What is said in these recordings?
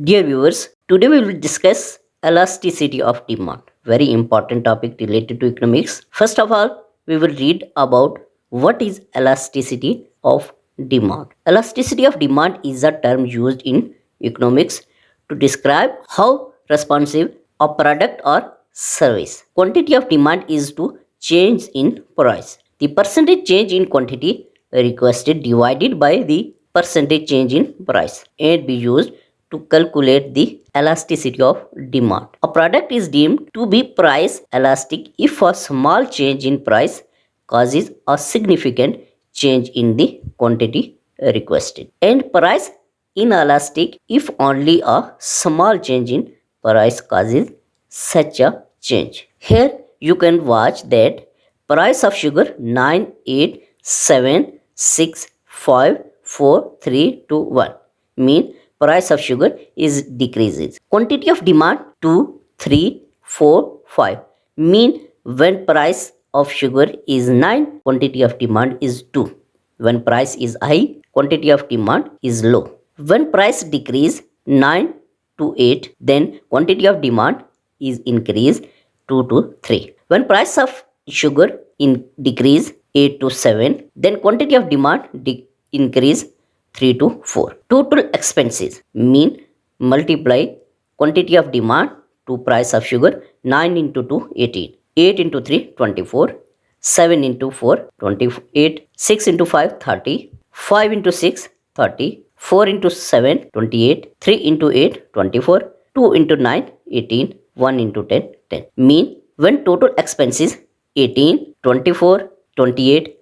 Dear viewers, today we will discuss elasticity of demand. Very important topic related to economics. First of all, we will read about what is elasticity of demand. Elasticity of demand is a term used in economics to describe how responsive a product or service. Quantity of demand is to change in price. The percentage change in quantity requested divided by the percentage change in price and be used to calculate the elasticity of demand. A product is deemed to be price elastic if a small change in price causes a significant change in the quantity requested, and price inelastic if only a small change in price causes such a change. Here you can watch that price of sugar 9, 8, 7, 6, 5, 4, 3, 2, 1 mean price of sugar is decreases. Quantity of demand 2, 3, 4, 5 mean when price of sugar is 9, quantity of demand is 2. When price is high, quantity of demand is low. When price decrease 9 to 8, then quantity of demand is increased 2 to 3. When price of sugar in decrease 8 to 7, then quantity of demand increase 3 to 4. Total expenses mean multiply quantity of demand to price of sugar. 9 into 2 18, 8 into 3 24, 7 into 4 28, 6 into 5 30, 5 into 6 30, 4 into 7 28, 3 into 8 24, 2 into 9 18, 1 into 10 10. Mean when total expenses 18, 24, 28,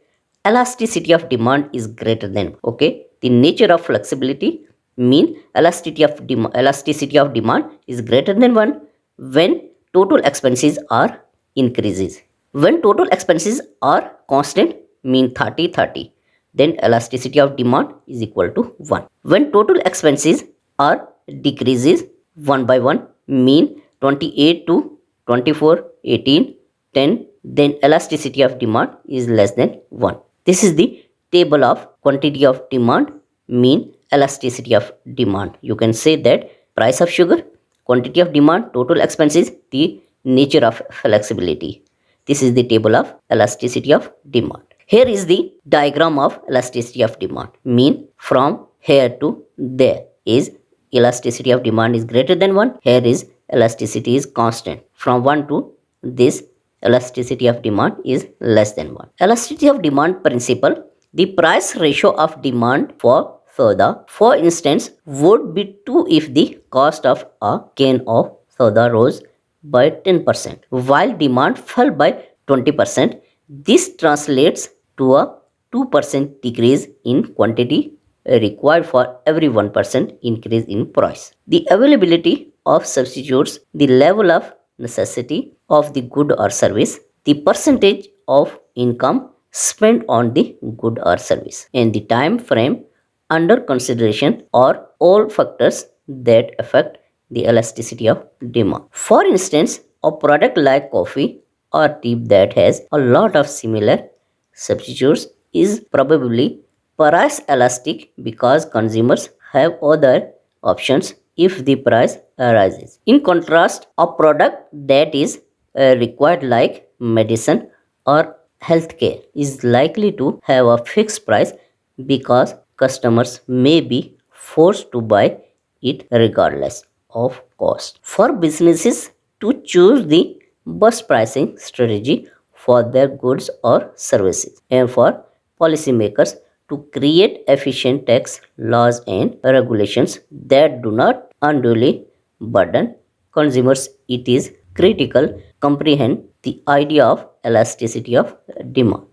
elasticity of demand is greater than. Okay, the nature of flexibility mean elasticity of demand is greater than 1 when total expenses are increases. When total expenses are constant mean 30 30, then elasticity of demand is equal to 1. When total expenses are decreases 1 by 1 mean 28 to 24, 18, 10, then elasticity of demand is less than 1. This is the table of quantity of demand mean elasticity of demand. You can say that price of sugar, quantity of demand, total expenses, the nature of flexibility. This is the table of elasticity of demand. Here is the diagram of elasticity of demand. Mean from here to there is elasticity of demand is greater than 1. Here is elasticity is constant. From 1 to this elasticity of demand is less than 1. Elasticity of demand principle, the price ratio of demand for soda, for instance, would be 2 if the cost of a can of soda rose by 10%, while demand fell by 20%. This translates to a 2% decrease in quantity required for every 1% increase in price. The availability of substitutes, the level of necessity of the good or service, the percentage of income spent on the good or service, and the time frame under consideration are all factors that affect the elasticity of demand. For instance, a product like coffee or tea that has a lot of similar substitutes is probably price elastic because consumers have other options if the price rises. In contrast, a product that is required like medicine or healthcare is likely to have a fixed price because customers may be forced to buy it regardless of cost. For businesses to choose the best pricing strategy for their goods or services, and for policymakers to create efficient tax laws and regulations that do not unduly burden consumers, it is critical comprehend the idea of elasticity of demand.